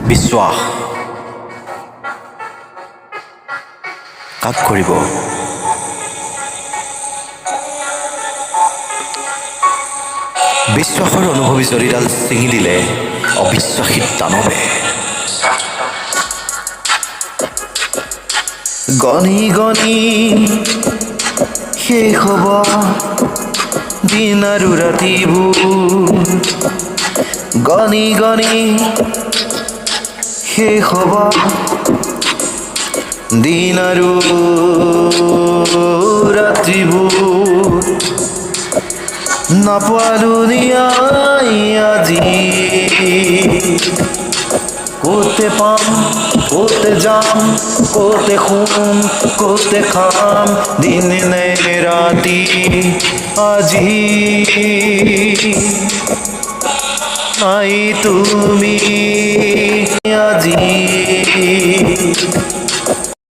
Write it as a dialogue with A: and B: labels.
A: বিশ্বাস কাক কৰিব? বিশ্বাসৰ অনুভৱী জৰিডাল ছিঙি দিলে অবিশ্বাসী দানৱে। গণি গণি শেষ হ'ব দিন আৰু ৰাতিবোৰ, গণি গণি শেষ হ'ব দিন আৰু ৰাতিবোৰ। নাপালো ন্যায় আজি, ক'তে পাম ক'তে যাম, ক'তে শুম ক'তে খাম, দিন নে ৰাতি আজি নাই তুমি।